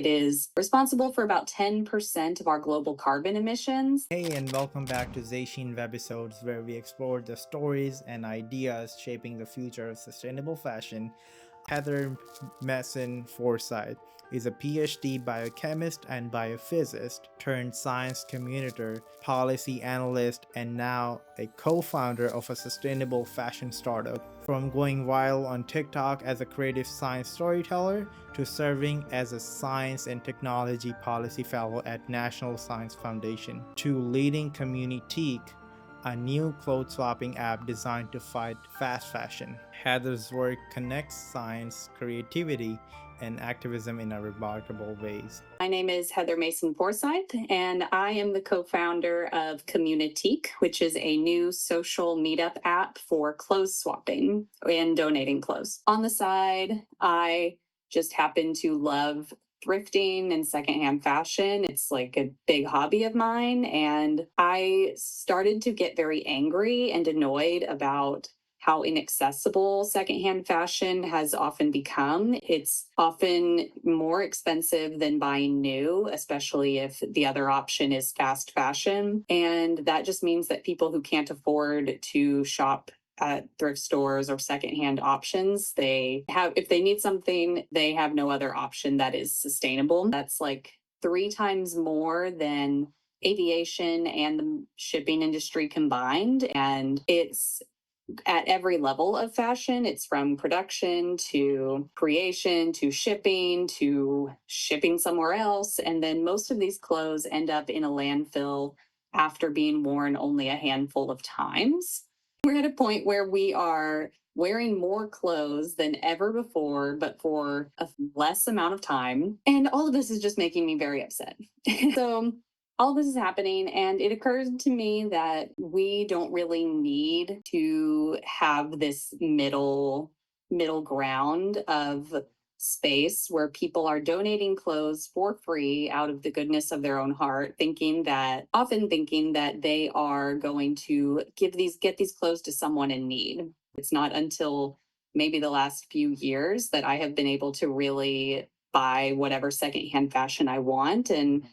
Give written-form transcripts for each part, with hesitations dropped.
It is responsible for about 10% of our global carbon emissions. Hey, and welcome back to Zayshin Webisodes, where we explore the stories and ideas shaping the future of sustainable fashion. Heather Mason Forsyth is a PhD biochemist and biophysicist turned science communicator, policy analyst, and now a co-founder of a sustainable fashion startup. From going viral on TikTok as a creative science storyteller to serving as a science and technology policy fellow at National Science Foundation to leading Communitique, a new clothes swapping app designed to fight fast fashion. Heather's work connects science, creativity, and activism in a remarkable ways. My name is Heather Mason Forsyth, and I am the co-founder of Communitique, which is a new social meetup app for clothes swapping and donating clothes. On the side, I just happen to love thrifting and secondhand fashion. It's like a big hobby of mine. And I started to get very angry and annoyed about how inaccessible secondhand fashion has often become. It's often more expensive than buying new, especially if the other option is fast fashion. And that just means that people who can't afford to shop at thrift stores or secondhand options, if they need something, they have no other option that is sustainable. That's like 3 times more than aviation and the shipping industry combined. And it's at every level of fashion. It's from production to creation to shipping somewhere else. And then most of these clothes end up in a landfill after being worn only a handful of times. We're at a point where we are wearing more clothes than ever before, but for a less amount of time. And all of this is just making me very upset. So all this is happening, and it occurred to me that we don't really need to have this middle ground of space where people are donating clothes for free out of the goodness of their own heart, often thinking that they are going to get these clothes to someone in need. It's not until maybe the last few years that I have been able to really buy whatever secondhand fashion I want. And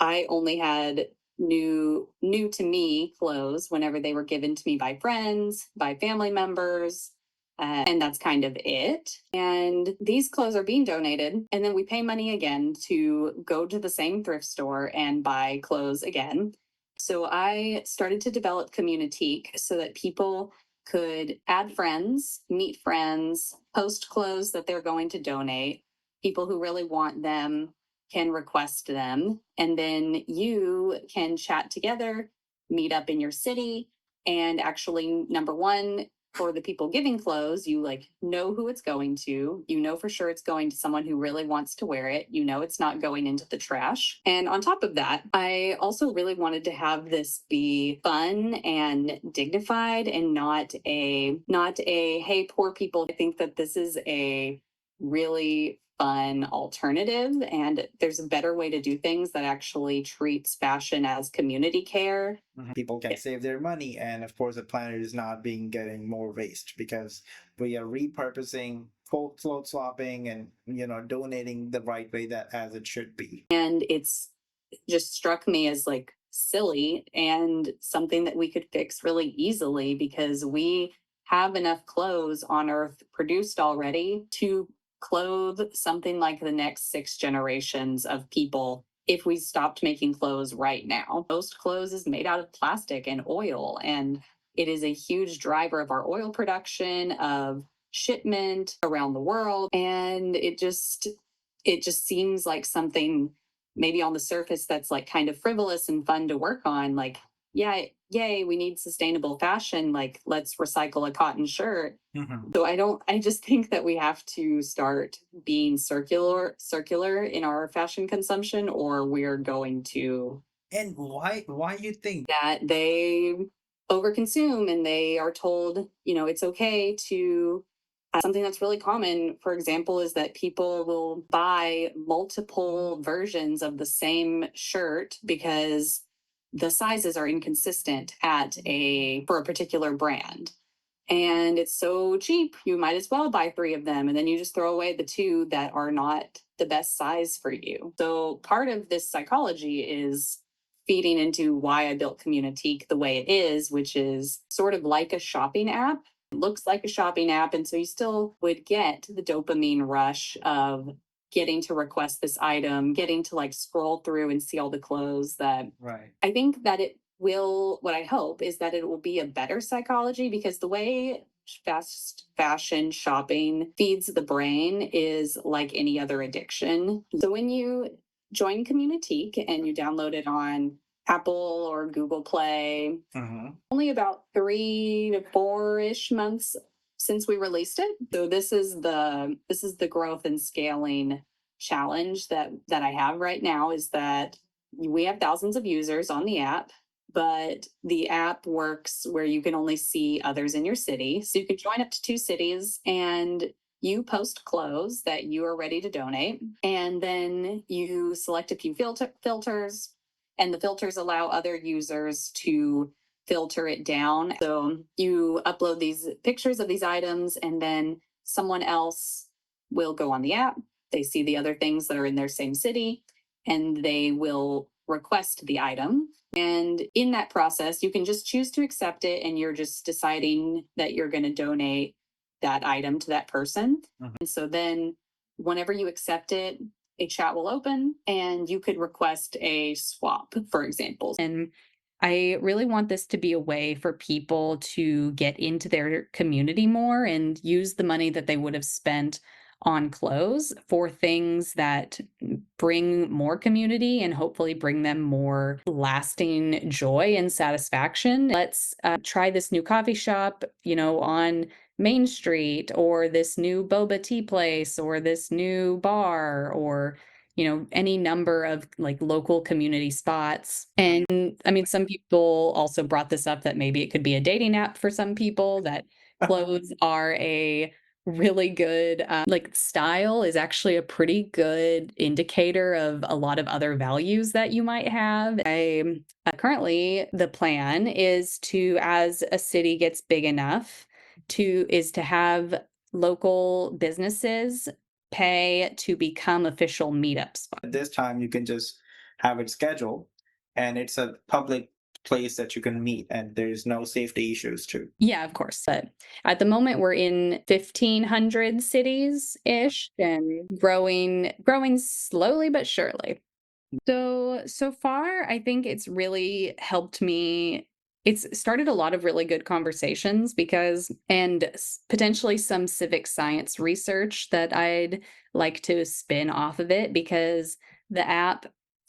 I only had new to me clothes whenever they were given to me by friends, by family members, and that's kind of it. And these clothes are being donated, and then we pay money again to go to the same thrift store and buy clothes again. So I started to develop Communitique so that people could add friends, meet friends, post clothes that they're going to donate. People who really want them can request them, and then you can chat together, meet up in your city, and actually, number one, for the people giving clothes, you like know who it's going to. You know for sure it's going to someone who really wants to wear it. You know it's not going into the trash. And on top of that, I also really wanted to have this be fun and dignified and not a hey poor people. I think that this is a really fun alternative, and there's a better way to do things that actually treats fashion as community care. People can save their money, and of course, the planet is not being getting more waste because we are repurposing, clothes swapping, and donating the right way that as it should be. And it's just struck me as like silly and something that we could fix really easily because we have enough clothes on earth produced already to clothe something like the next 6 generations of people if we stopped making clothes right now. Most clothes is made out of plastic and oil, and it is a huge driver of our oil production, of shipment around the world. And it just seems like something maybe on the surface that's like kind of frivolous and fun to work on. Like, yeah, yay, we need sustainable fashion. Like, let's recycle a cotton shirt. So I just think that we have to start being circular in our fashion consumption, or we're going to And why you think? that they overconsume and they are told, it's okay to something that's really common, for example, is that people will buy multiple versions of the same shirt because the sizes are inconsistent for a particular brand. And it's so cheap, you might as well buy 3 of them. And then you just throw away the 2 that are not the best size for you. So part of this psychology is feeding into why I built Communitique the way it is, which is sort of like a shopping app. It looks like a shopping app. And so you still would get the dopamine rush of getting to request this item, getting to like scroll through and see all the clothes that Right. I think that it will, what I hope is that it will be a better psychology because the way fast fashion shopping feeds the brain is like any other addiction. So when you join Communitique and you download it on Apple or Google Play, only about 3 to 4-ish months since we released it. So this is the growth and scaling challenge that I have right now is that we have thousands of users on the app, but the app works where you can only see others in your city. So you can join up to 2 cities and you post clothes that you are ready to donate. And then you select a few filters, and the filters allow other users to filter it down. So you upload these pictures of these items, and then someone else will go on the app. They see the other things that are in their same city, and they will request the item. And in that process, you can just choose to accept it, and you're just deciding that you're going to donate that item to that person. And so then, whenever you accept it, a chat will open and you could request a swap, for example. And I really want this to be a way for people to get into their community more and use the money that they would have spent on clothes for things that bring more community and hopefully bring them more lasting joy and satisfaction. Let's try this new coffee shop, on Main Street, or this new boba tea place, or this new bar, or any number of like local community spots. And I mean, some people also brought this up that maybe it could be a dating app for some people, that clothes are a really good like style is actually a pretty good indicator of a lot of other values that you might have. I currently the plan is to, as a city gets big enough, to have local businesses pay to become official meetups. This time you can just have it scheduled, and it's a public place that you can meet, and there's no safety issues too. Yeah, of course. But at the moment, we're in 1,500 cities ish and growing slowly but surely. So far, I think it's really helped me. It's started a lot of really good conversations and potentially some civic science research that I'd like to spin off of it, because the app,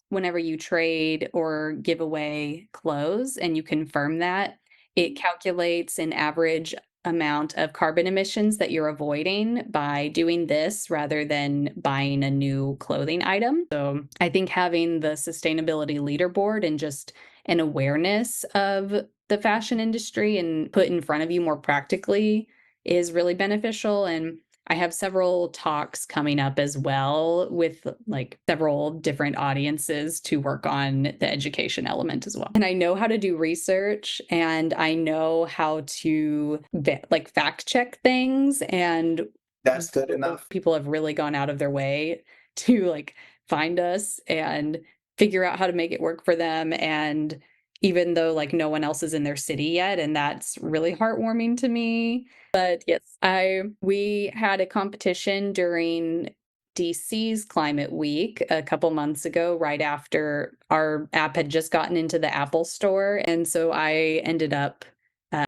whenever you trade or give away clothes and you confirm that, it calculates an average amount of carbon emissions that you're avoiding by doing this rather than buying a new clothing item. So I think having the sustainability leaderboard and just an awareness of the fashion industry and put in front of you more practically is really beneficial. And I have several talks coming up as well with like several different audiences to work on the education element as well. And I know how to do research, and I know how to like fact check things, and That's good enough. people have really gone out of their way to like find us and figure out how to make it work for them. And even though like no one else is in their city yet, and that's really heartwarming to me. But yes, we had a competition during DC's Climate Week a couple months ago, right after our app had just gotten into the Apple Store. And so I ended up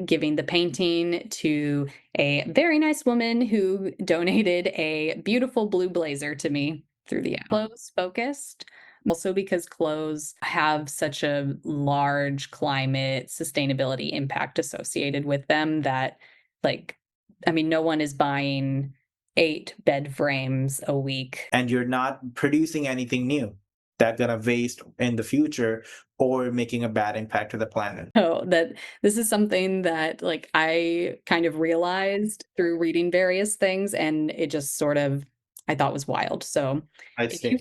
giving the painting to a very nice woman who donated a beautiful blue blazer to me through the app. Clothes focused. Also, because clothes have such a large climate sustainability impact associated with them that, like, I mean, no one is buying 8 bed frames a week. And you're not producing anything new that's gonna waste in the future or making a bad impact to the planet. Oh, that this is something that like I kind of realized through reading various things, and it just sort of I thought was wild. So I if see.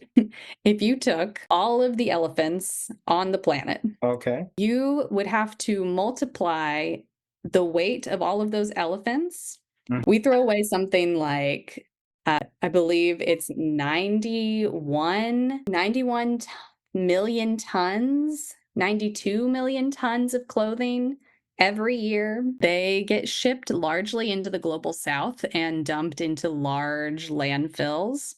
if you took all of the elephants on the planet, Okay. you would have to multiply the weight of all of those elephants. Mhm. We throw away something like I believe it's 91 million tons, 92 million tons of clothing every year. They get shipped largely into the global south and dumped into large landfills.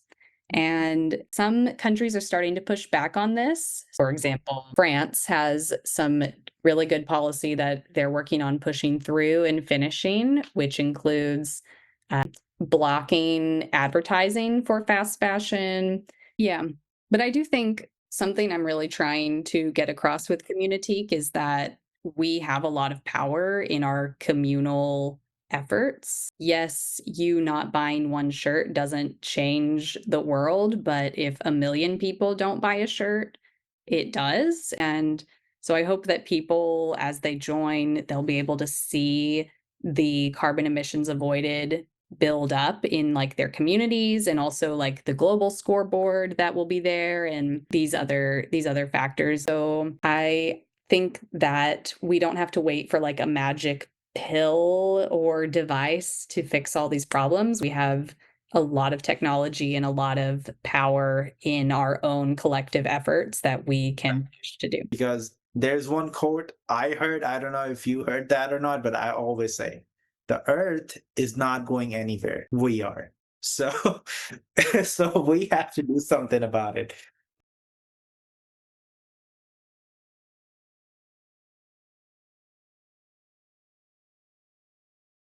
And some countries are starting to push back on this. For example, France has some really good policy that they're working on pushing through and finishing, which includes blocking advertising for fast fashion. Yeah. But I do think something I'm really trying to get across with Communitique is that we have a lot of power in our communal efforts. Yes, you not buying one shirt doesn't change the world, but if a million people don't buy a shirt, it does. And so I hope that people, as they join, they'll be able to see the carbon emissions avoided build up in like their communities, and also like the global scoreboard that will be there, and these other factors. So I think that we don't have to wait for like a magic pill or device to fix all these problems. We have a lot of technology and a lot of power in our own collective efforts that we can push to do. Because there's one quote I heard, I don't know if you heard that or not, but I always say, the earth is not going anywhere. We are. So so we have to do something about it.